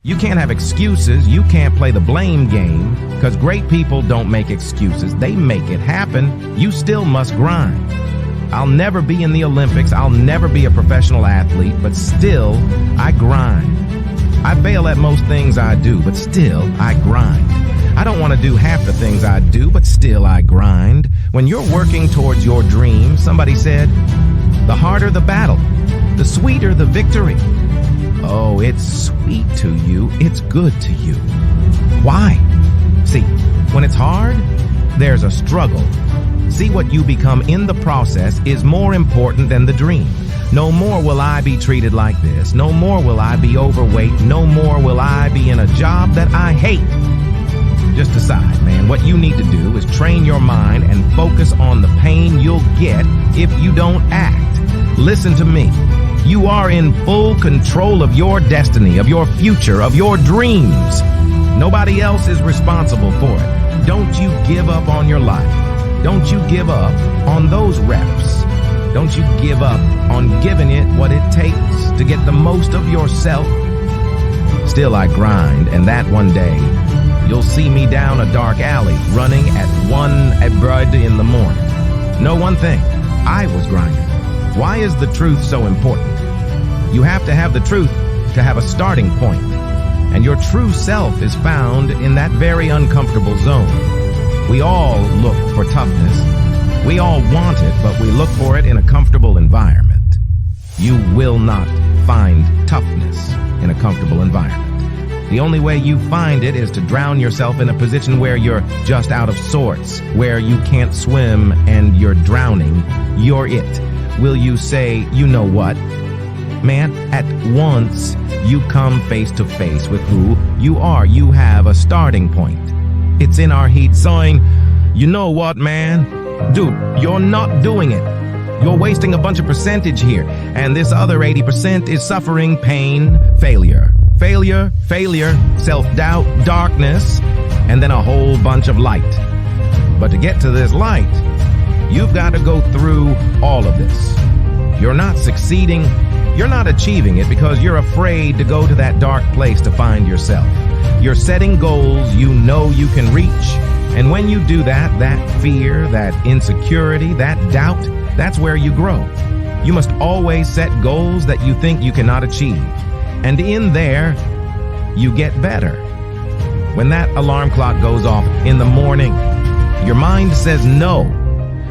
You can't have excuses. You can't play the blame game, because great people don't make excuses. They make it happen. You still must grind. I'll never be in the Olympics. I'll never be a professional athlete, but still, I grind. I fail at most things I do, but still, I grind. I don't want to do half the things I do, but still, I grind. When you're working towards your dream, somebody said, the harder the battle, the sweeter the victory. Oh, it's sweet to you. It's good to you. Why? See, when it's hard, there's a struggle. See, what you become in the process is more important than the dream. No more will I be treated like this. No more will I be overweight. No more will I be in a job that I hate. Just decide, man, what you need to do is train your mind and focus on the pain you'll get if you don't act. Listen to me. You are in full control of your destiny, of your future, of your dreams. Nobody else is responsible for it. Don't you give up on your life. Don't you give up on those reps. Don't you give up on giving it what it takes to get the most of yourself. Still I grind, and that one day, you'll see me down a dark alley running at 1 in the morning. Know one thing, I was grinding. Why is the truth so important? You have to have the truth to have a starting point. And your true self is found in that very uncomfortable zone. We all look for toughness. We all want it, but we look for it in a comfortable environment. You will not find toughness in a comfortable environment. The only way you find it is to drown yourself in a position where you're just out of sorts, where you can't swim and you're drowning. You're it. Will you say, you know what? Man, at once you come face to face with who you are. You have a starting point. It's in our heat saying, you know what, man? Dude, you're not doing it. You're wasting a bunch of percentage here. And this other 80% is suffering, pain, failure. Failure, self-doubt, darkness, and then a whole bunch of light. But to get to this light, you've got to go through all of this. You're not succeeding. You're not achieving it because you're afraid to go to that dark place to find yourself. You're setting goals you know you can reach. And when you do that, that fear, that insecurity, that doubt, that's where you grow. You must always set goals that you think you cannot achieve. And in there, you get better. When that alarm clock goes off in the morning, your mind says no.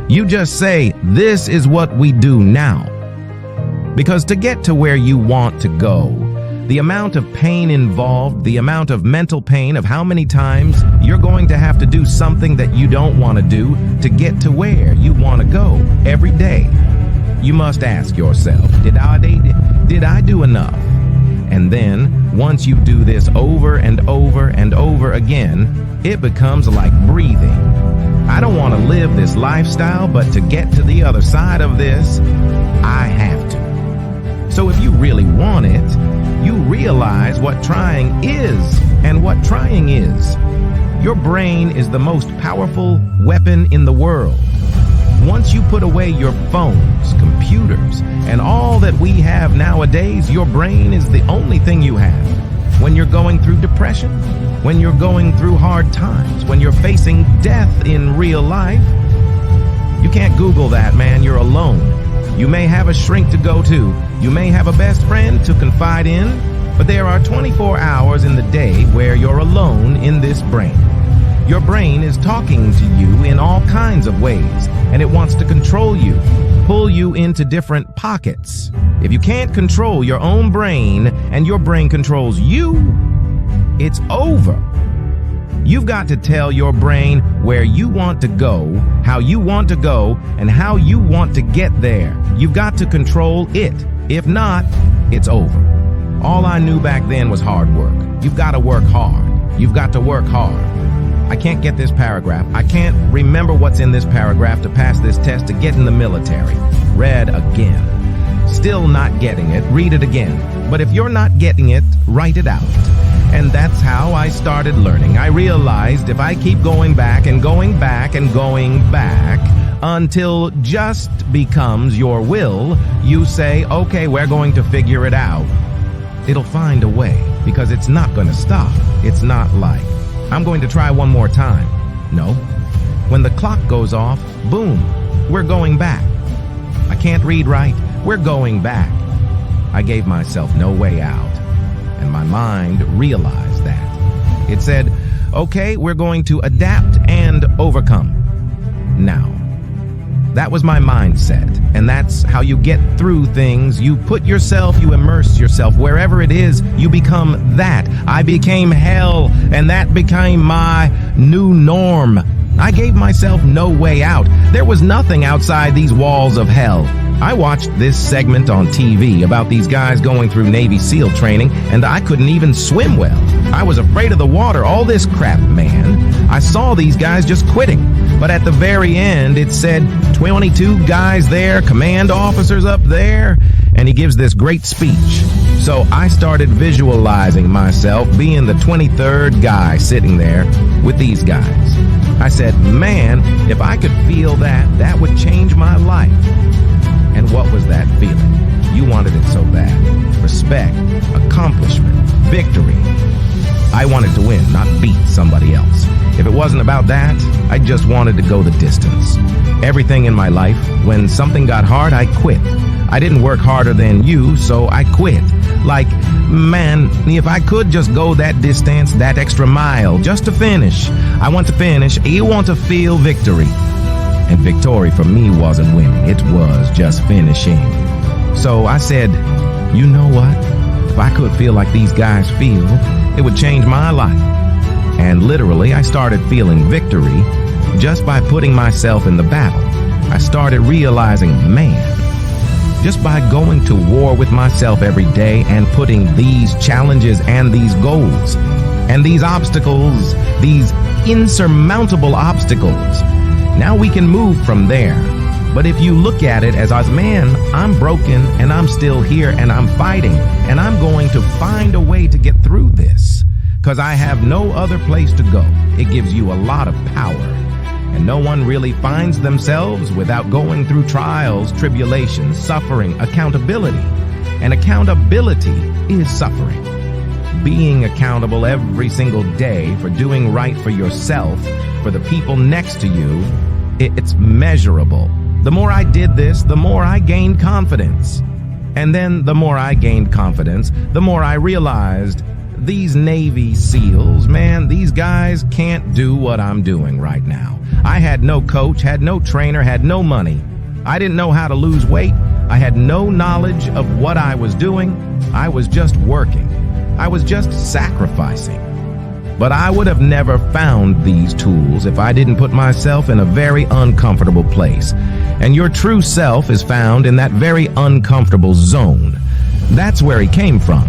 You just say, this is what we do now. Because to get to where you want to go, the amount of pain involved, the amount of mental pain of how many times you're going to have to do something that you don't want to do to get to where you want to go every day. You must ask yourself, did I do enough? And then, once you do this over and over and over again, it becomes like breathing. I don't want to live this lifestyle, but to get to the other side of this, I have to. So if you really want it, you realize what trying is and what trying is. Your brain is the most powerful weapon in the world. Once you put away your phones, computers, and all that we have nowadays, your brain is the only thing you have. When you're going through depression, when you're going through hard times, when you're facing death in real life, you can't Google that, man. You're alone. You may have a shrink to go to. You may have a best friend to confide in, but there are 24 hours in the day where you're alone in this brain. Your brain is talking to you in all kinds of ways, and it wants to control you, pull you into different pockets. If you can't control your own brain and your brain controls you, it's over. You've got to tell your brain where you want to go, how you want to go, and how you want to get there. You've got to control it. If not, it's over. All I knew back then was hard work. You've got to work hard. You've got to work hard. I can't get this paragraph. I can't remember what's in this paragraph to pass this test to get in the military. Read again. Still not getting it. Read it again. But if you're not getting it, write it out. And that's how I started learning. I realized if I keep going back and going back and going back until just becomes your will, you say, okay, we're going to figure it out. It'll find a way, because it's not going to stop. It's not like, I'm going to try one more time. No. When the clock goes off, boom, we're going back. I can't read right. We're going back. I gave myself no way out, and my mind realized that. It said, okay, we're going to adapt and overcome. Now, that was my mindset, and that's how you get through things. You put yourself, you immerse yourself. Wherever it is, you become that. I became hell, and that became my new norm. I gave myself no way out. There was nothing outside these walls of hell. I watched this segment on TV about these guys going through Navy SEAL training, and I couldn't even swim well. I was afraid of the water, all this crap, man. I saw these guys just quitting. But at the very end, it said 22 guys there, command officers up there, and he gives this great speech. So I started visualizing myself being the 23rd guy sitting there with these guys. I said, man, if I could feel that, that would change my life. And what was that feeling? You wanted it so bad. Respect, accomplishment, victory. I wanted to win, not beat somebody else. If it wasn't about that, I just wanted to go the distance. Everything in my life, when something got hard, I quit. I didn't work harder than you, so I quit. Like, man, if I could just go that distance, that extra mile, just to finish. I want to finish. You want to feel victory. And victory for me wasn't winning. It was just finishing. So I said, you know what? If I could feel like these guys feel, it would change my life. And literally, I started feeling victory just by putting myself in the battle. I started realizing, man, just by going to war with myself every day and putting these challenges and these goals and these obstacles, these insurmountable obstacles, now we can move from there. But if you look at it as, man, I'm broken and I'm still here and I'm fighting and I'm going to find a way to get through this because I have no other place to go. It gives you a lot of power. And no one really finds themselves without going through trials, tribulations, suffering, accountability. And accountability is suffering. Being accountable every single day for doing right for yourself, for the people next to you, it's measurable. The more I did this, the more I gained confidence. And then the more I gained confidence, the more I realized these Navy SEALs, man, these guys can't do what I'm doing right now. I had no coach, had no trainer, had no money. I didn't know how to lose weight. I had no knowledge of what I was doing. I was just working. I was just sacrificing. But I would have never found these tools if I didn't put myself in a very uncomfortable place. And your true self is found in that very uncomfortable zone. That's where he came from.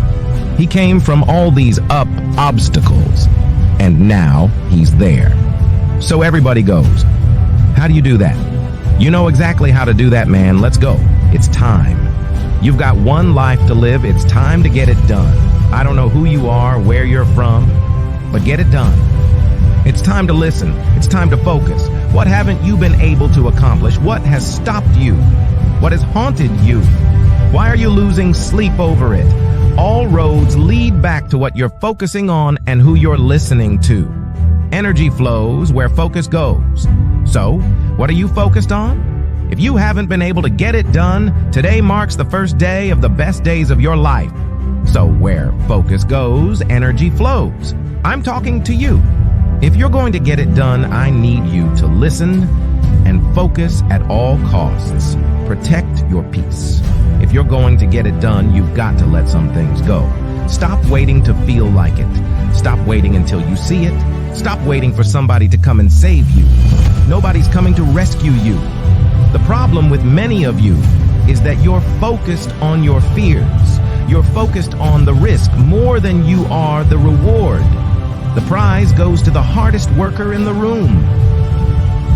He came from all these obstacles. And now he's there. So everybody goes, how do you do that? You know exactly how to do that, man. Let's go. It's time. You've got one life to live. It's time to get it done. I don't know who you are, where you're from, but get it done. It's time to listen. It's time to focus. What haven't you been able to accomplish? What has stopped you? What has haunted you? Why are you losing sleep over it? All roads lead back to what you're focusing on and who you're listening to. Energy flows where focus goes. So, what are you focused on? If you haven't been able to get it done, today marks the first day of the best days of your life. So where focus goes, energy flows. I'm talking to you. If you're going to get it done, I need you to listen and focus at all costs. Protect your peace. If you're going to get it done, you've got to let some things go. Stop waiting to feel like it. Stop waiting until you see it. Stop waiting for somebody to come and save you. Nobody's coming to rescue you. The problem with many of you is that you're focused on your fears. You're focused on the risk more than you are the reward. The prize goes to the hardest worker in the room.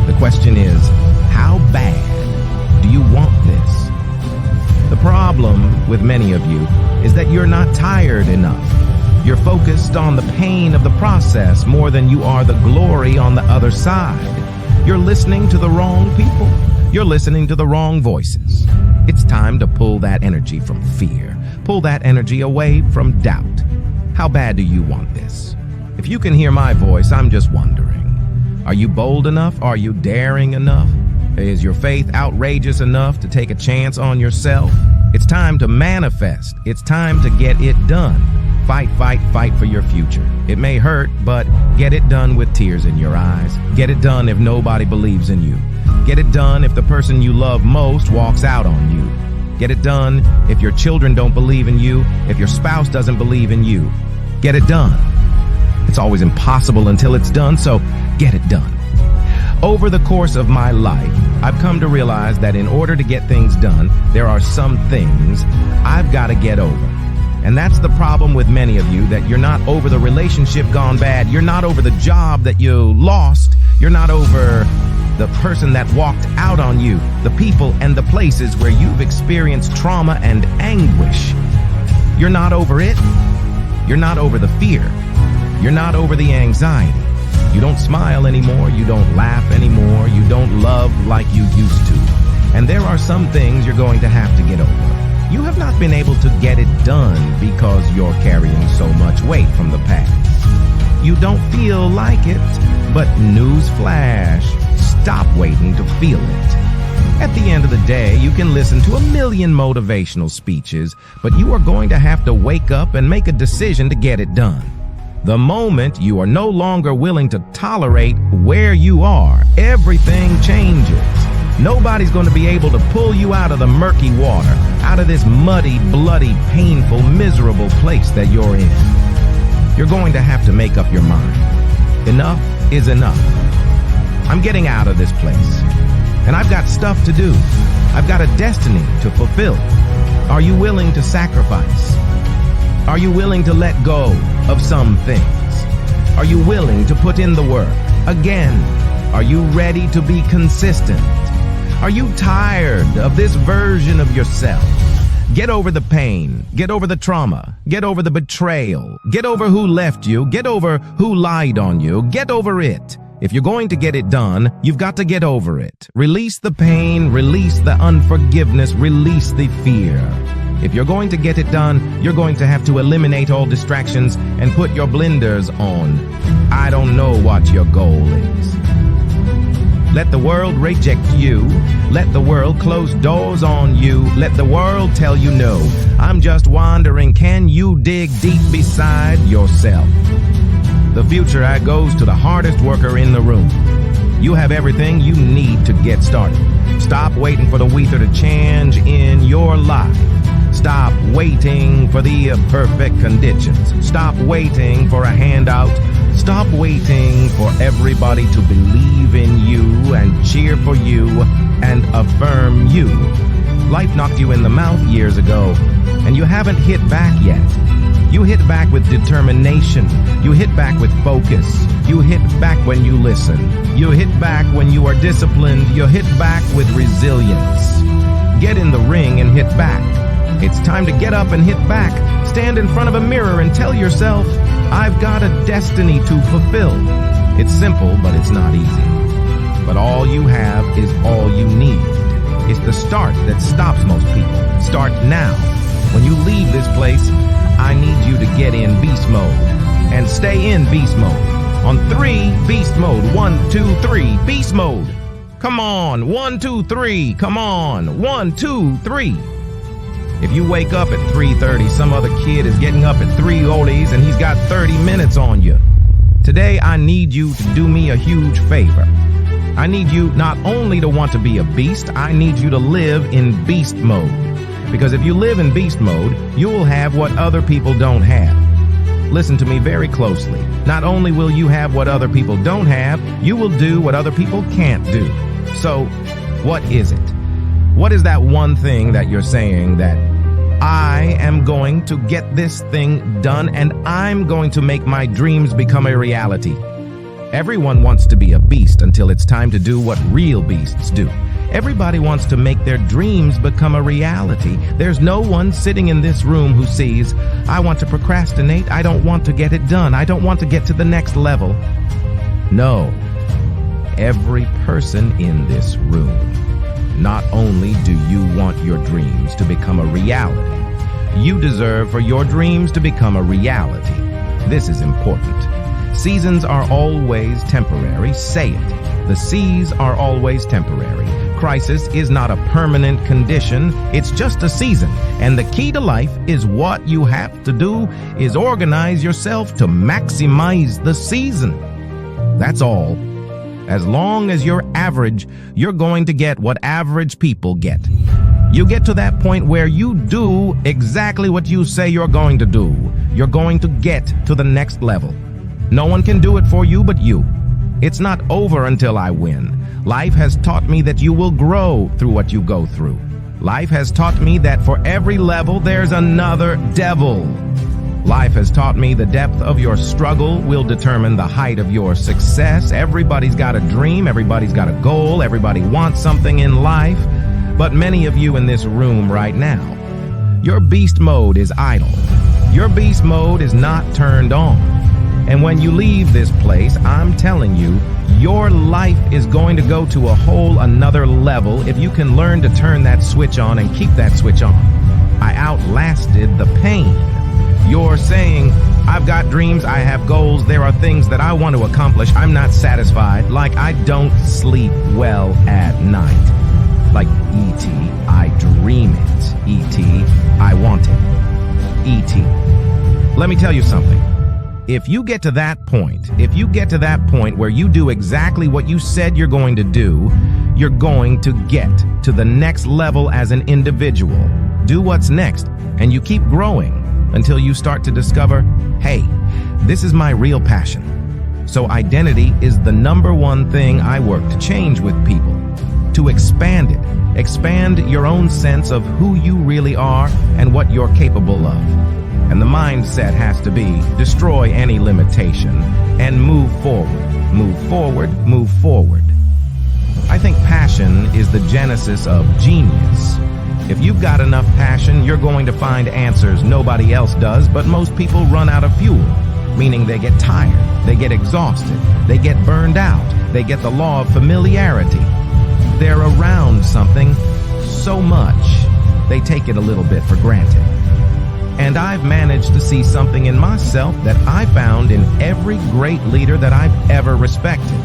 The question is, how bad do you want this? The problem with many of you is that you're not tired enough. You're focused on the pain of the process more than you are the glory on the other side. You're listening to the wrong people. You're listening to the wrong voices. It's time to pull that energy from fear. Pull that energy away from doubt. How bad do you want this? If you can hear my voice, I'm just wondering. Are you bold enough? Are you daring enough? Is your faith outrageous enough to take a chance on yourself? It's time to manifest. It's time to get it done. Fight, fight, fight for your future. It may hurt, but get it done with tears in your eyes. Get it done if nobody believes in you. Get it done if the person you love most walks out on you. Get it done if your children don't believe in you, if your spouse doesn't believe in you. Get it done. It's always impossible until it's done, so get it done. Over the course of my life, I've come to realize that in order to get things done, there are some things I've got to get over. And that's the problem with many of you, that you're not over the relationship gone bad. You're not over the job that you lost. You're not over the person that walked out on you, the people and the places where you've experienced trauma and anguish. You're not over it. You're not over the fear. You're not over the anxiety. You don't smile anymore. You don't laugh anymore. You don't love like you used to. And there are some things you're going to have to get over. You have not been able to get it done because you're carrying so much weight from the past. You don't feel like it, but newsflash, stop waiting to feel it. At the end of the day, you can listen to 1,000,000 motivational speeches, but you are going to have to wake up and make a decision to get it done. The moment you are no longer willing to tolerate where you are, everything changes. Nobody's going to be able to pull you out of the murky water, out of this muddy, bloody, painful, miserable place that you're in. You're going to have to make up your mind. Enough is enough. I'm getting out of this place, and I've got stuff to do. I've got a destiny to fulfill. Are you willing to sacrifice? Are you willing to let go of some things? Are you willing to put in the work? Again, are you ready to be consistent? Are you tired of this version of yourself? Get over the pain. Get over the trauma. Get over the betrayal. Get over who left you. Get over who lied on you. Get over it. If you're going to get it done, you've got to get over it. Release the pain. Release the unforgiveness. Release the fear. If you're going to get it done, you're going to have to eliminate all distractions and put your blinders on. I don't know what your goal is. Let the world reject you. Let the world close doors on you. Let the world tell you no. I'm just wondering, can you dig deep beside yourself? The future goes to the hardest worker in the room. You have everything you need to get started. Stop waiting for the weather to change in your life. Stop waiting for the perfect conditions. Stop waiting for a handout. Stop waiting for everybody to believe in you and cheer for you and affirm you. Life knocked you in the mouth years ago, and you haven't hit back yet. You hit back with determination. You hit back with focus. You hit back when you listen. You hit back when you are disciplined. You hit back with resilience. Get in the ring and hit back. It's time to get up and hit back. Stand in front of a mirror and tell yourself, I've got a destiny to fulfill. It's simple, but it's not easy. But all you have is all you need. It's the start that stops most people. Start now. When you leave this place, I need you to get in beast mode. And stay in beast mode. On 3, beast mode. 1, 2, 3, beast mode. Come on. 1, 2, 3. Come on. 1, 2, 3. If you wake up at 3:30, some other kid is getting up at 3 oldies and he's got 30 minutes on you. Today, I need you to do me a huge favor. I need you not only to want to be a beast, I need you to live in beast mode. Because if you live in beast mode, you will have what other people don't have. Listen to me very closely. Not only will you have what other people don't have, you will do what other people can't do. So, what is it? What is that one thing that you're saying that I am going to get this thing done and I'm going to make my dreams become a reality? Everyone wants to be a beast until it's time to do what real beasts do. Everybody wants to make their dreams become a reality. There's no one sitting in this room who sees, I want to procrastinate, I don't want to get it done, I don't want to get to the next level. No, every person in this room. Not only do you want your dreams to become a reality, You deserve for your dreams to become a reality. This is important. Seasons are always temporary. Say it. The seas are always temporary. Crisis is not a permanent condition. It's just a season. And the key to life is what you have to do is organize yourself to maximize the season. That's all. As long as you're average, you're going to get what average people get. You get to that point where you do exactly what you say you're going to do. You're going to get to the next level. No one can do it for you but you. It's not over until I win. Life has taught me that you will grow through what you go through. Life has taught me that for every level, there's another devil. Life has taught me the depth of your struggle will determine the height of your success. Everybody's got a dream. Everybody's got a goal. Everybody wants something in life. But many of you in this room right now, your beast mode is idle. Your beast mode is not turned on. And when you leave this place, I'm telling you, your life is going to go to a whole another level if you can learn to turn that switch on and keep that switch on. I outlasted the pain. You're saying, I've got dreams, I have goals, there are things that I want to accomplish, I'm not satisfied, like I don't sleep well at night. Like E.T., I dream it. E.T., I want it. E.T. Let me tell you something. If you get to that point, where you do exactly what you said you're going to do, you're going to get to the next level as an individual. Do what's next, and you keep growing until you start to discover, hey, this is my real passion. So identity is the number one thing I work to change with people. To expand it. Expand your own sense of who you really are and what you're capable of. And the mindset has to be destroy any limitation and move forward. Move forward, move forward. I think passion is the genesis of genius. If you've got enough passion, you're going to find answers nobody else does, but most people run out of fuel, meaning they get tired, they get exhausted, they get burned out, they get the law of familiarity. They're around something so much, they take it a little bit for granted. And I've managed to see something in myself that I found in every great leader that I've ever respected.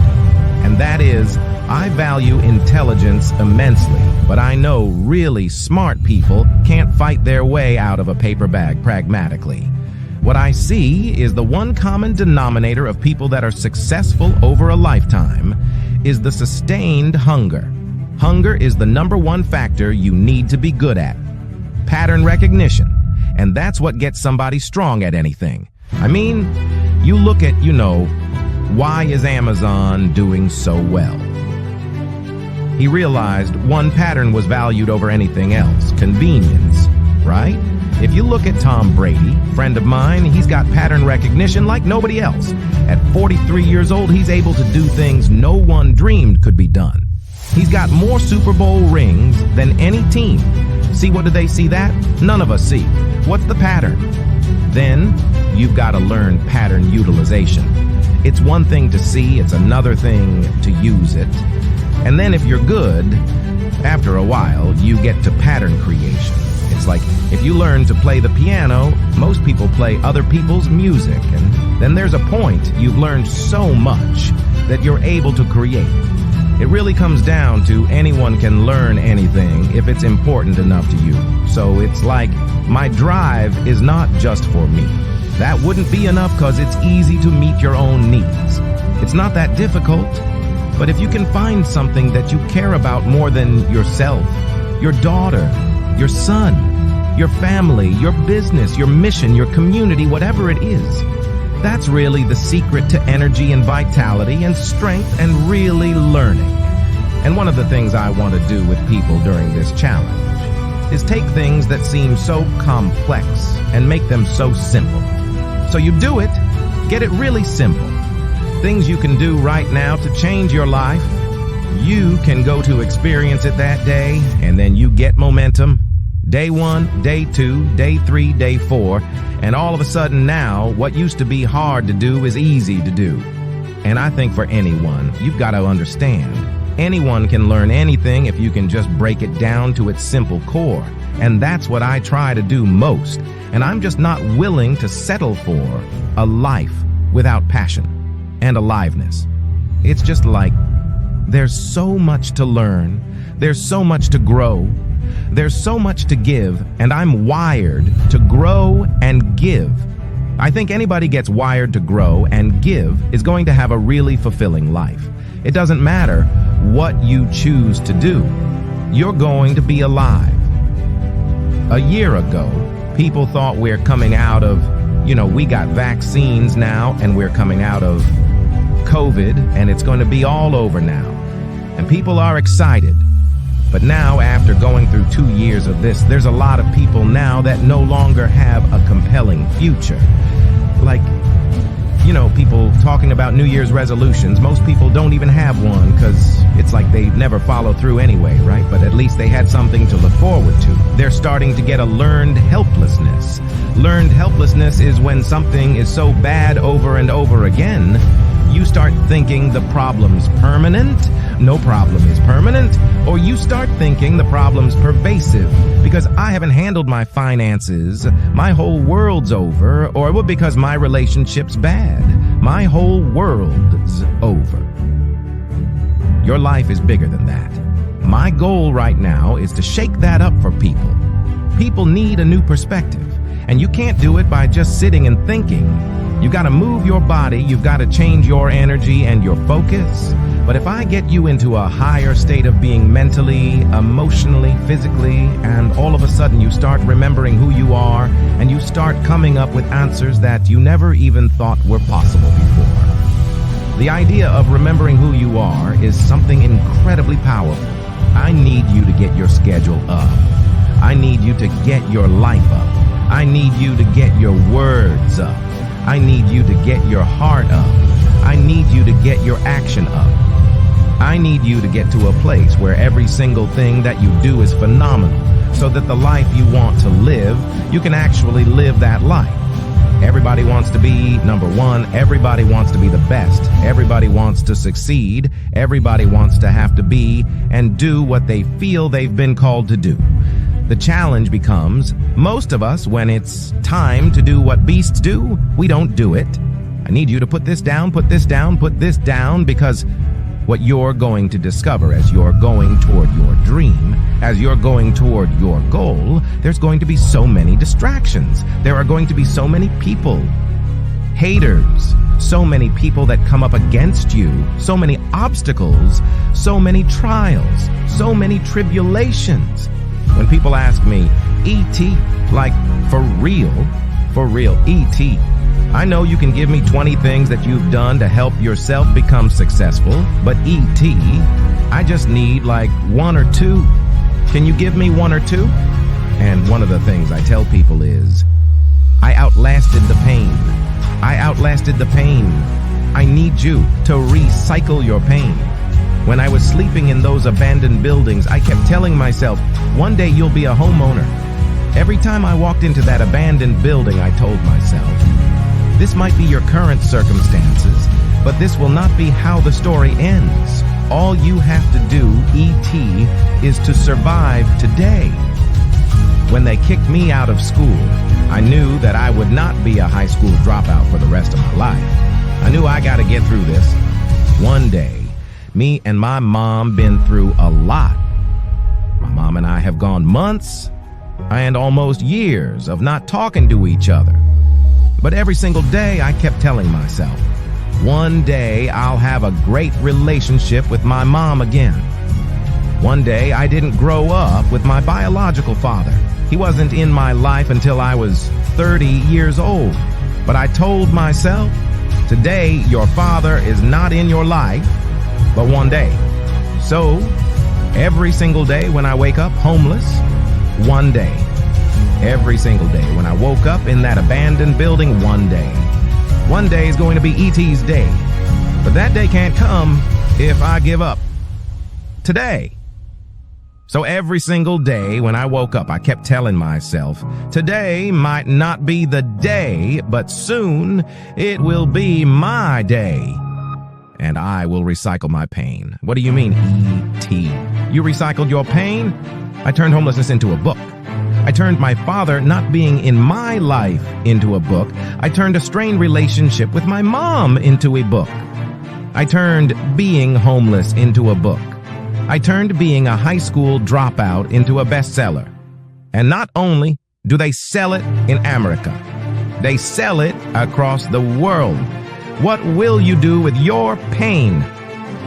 And that is, I value intelligence immensely, but I know really smart people can't fight their way out of a paper bag pragmatically. What I see is the one common denominator of people that are successful over a lifetime is the sustained hunger. Hunger is the number one factor you need to be good at. Pattern recognition. And that's what gets somebody strong at anything. I mean, you look at, why is Amazon doing so well? He realized one pattern was valued over anything else, convenience, right? If you look at Tom Brady, friend of mine, he's got pattern recognition like nobody else. At 43 years old, he's able to do things no one dreamed could be done. He's got more Super Bowl rings than any team. See, what do they see that? None of us see. What's the pattern? Then you've got to learn pattern utilization. It's one thing to see, it's another thing to use it. And then if you're good, after a while, you get to pattern creation. It's like if you learn to play the piano, most people play other people's music. And then there's a point you've learned so much that you're able to create. It really comes down to anyone can learn anything if it's important enough to you. So it's like my drive is not just for me. That wouldn't be enough because it's easy to meet your own needs. It's not that difficult. But if you can find something that you care about more than yourself, your daughter, your son, your family, your business, your mission, your community, whatever it is, that's really the secret to energy and vitality and strength and really learning. And one of the things I want to do with people during this challenge is take things that seem so complex and make them so simple. So you do it, get it really simple. Things you can do right now to change your life. You can go to experience it that day, and then you get momentum. Day 1, day 2, day 3, day 4, and all of a sudden now, what used to be hard to do is easy to do. And I think for anyone, you've got to understand, anyone can learn anything if you can just break it down to its simple core. And that's what I try to do most. And I'm just not willing to settle for a life without passion and aliveness. It's just like there's so much to learn. There's so much to grow. There's so much to give, and I'm wired to grow and give. I think anybody gets wired to grow and give is going to have a really fulfilling life. It doesn't matter what you choose to do. You're going to be alive. A year ago, people thought we're coming out of, we got vaccines now, and we're coming out of COVID, and it's going to be all over now. And people are excited. But now, after going through 2 years of this, there's a lot of people now that no longer have a compelling future. Like, people talking about New Year's resolutions. Most people don't even have one because it's like they never follow through anyway, right? But at least they had something to look forward to. They're starting to get a learned helplessness. Learned helplessness is when something is so bad over and over again, you start thinking the problem's permanent, no problem is permanent, or you start thinking the problem's pervasive because I haven't handled my finances, my whole world's over, or because my relationship's bad, my whole world's over. Your life is bigger than that. My goal right now is to shake that up for people. People need a new perspective, and you can't do it by just sitting and thinking. You've got to move your body, you've got to change your energy and your focus. But if I get you into a higher state of being mentally, emotionally, physically, and all of a sudden you start remembering who you are, and you start coming up with answers that you never even thought were possible before. The idea of remembering who you are is something incredibly powerful. I need you to get your schedule up. I need you to get your life up. I need you to get your words up. I need you to get your heart up. I need you to get your action up. I need you to get to a place where every single thing that you do is phenomenal, so that the life you want to live, you can actually live that life. Everybody wants to be number one. Everybody wants to be the best. Everybody wants to succeed. Everybody wants to have to be and do what they feel they've been called to do. The challenge becomes, most of us, when it's time to do what beasts do, we don't do it. I need you to put this down, put this down, put this down, because what you're going to discover as you're going toward your dream, as you're going toward your goal, there's going to be so many distractions. There are going to be so many people, haters, so many people that come up against you, so many obstacles, so many trials, so many tribulations. When people ask me, E.T., like for real, E.T., I know you can give me 20 things that you've done to help yourself become successful, but E.T., I just need like 1 or 2. Can you give me 1 or 2? And one of the things I tell people is, I outlasted the pain. I outlasted the pain. I need you to recycle your pain. When I was sleeping in those abandoned buildings, I kept telling myself, one day you'll be a homeowner. Every time I walked into that abandoned building, I told myself, this might be your current circumstances, but this will not be how the story ends. All you have to do, E.T., is to survive today. When they kicked me out of school, I knew that I would not be a high school dropout for the rest of my life. I knew I got to get through this. One day, me and my mom been through a lot. My mom and I have gone months and almost years of not talking to each other. But every single day I kept telling myself, one day I'll have a great relationship with my mom again. One day I didn't grow up with my biological father. He wasn't in my life until I was 30 years old. But I told myself, today your father is not in your life, but one day. So, every single day when I wake up homeless, one day. Every single day when I woke up in that abandoned building, one day. One day is going to be E.T.'s day. But that day can't come if I give up today. So every single day when I woke up, I kept telling myself, today might not be the day, but soon it will be my day. And I will recycle my pain. What do you mean, E.T.? You recycled your pain? I turned homelessness into a book. I turned my father not being in my life into a book. I turned a strained relationship with my mom into a book. I turned being homeless into a book. I turned being a high school dropout into a bestseller. And not only do they sell it in America, they sell it across the world. What will you do with your pain?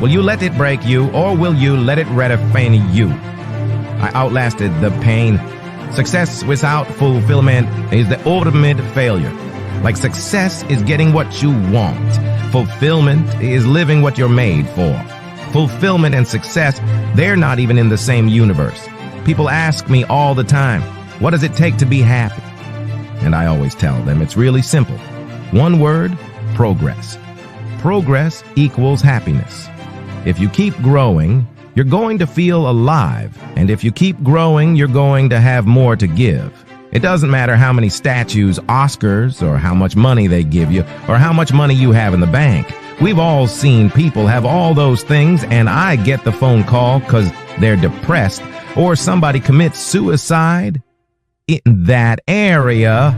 Will you let it break you, or will you let it redefine you? I outlasted the pain. Success without fulfillment is the ultimate failure. Like success is getting what you want. Fulfillment is living what you're made for. Fulfillment and success, they're not even in the same universe. People ask me all the time, what does it take to be happy? And I always tell them it's really simple. One word, progress. Progress equals happiness. If you keep growing, you're going to feel alive. And if you keep growing, you're going to have more to give. It doesn't matter how many statues, Oscars, or how much money they give you, or how much money you have in the bank. We've all seen people have all those things, and I get the phone call because they're depressed, or somebody commits suicide. In that area,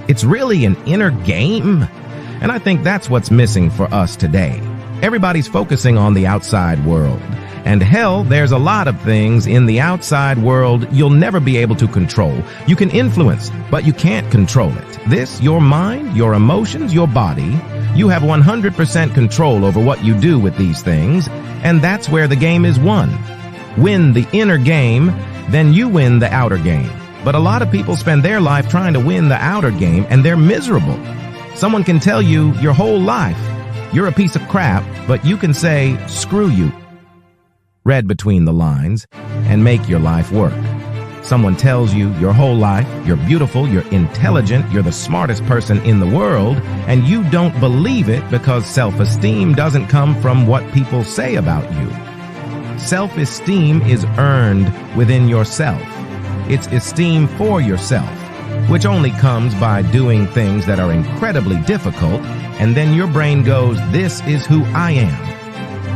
it's really an inner game. And I think that's what's missing for us today. Everybody's focusing on the outside world. And hell, there's a lot of things in the outside world you'll never be able to control. You can influence, but you can't control it. This, your mind, your emotions, your body, you have 100% control over what you do with these things, and that's where the game is won. Win the inner game, then you win the outer game. But a lot of people spend their life trying to win the outer game, and they're miserable. Someone can tell you your whole life, you're a piece of crap, but you can say, screw you. Read between the lines and make your life work. Someone tells you your whole life, you're beautiful, you're intelligent, you're the smartest person in the world, and you don't believe it because self-esteem doesn't come from what people say about you. Self-esteem is earned within yourself. It's esteem for yourself, which only comes by doing things that are incredibly difficult, and then your brain goes, this is who I am.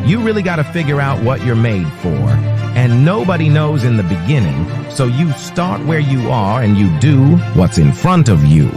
You really got to figure out what you're made for, and nobody knows in the beginning, so you start where you are and you do what's in front of you.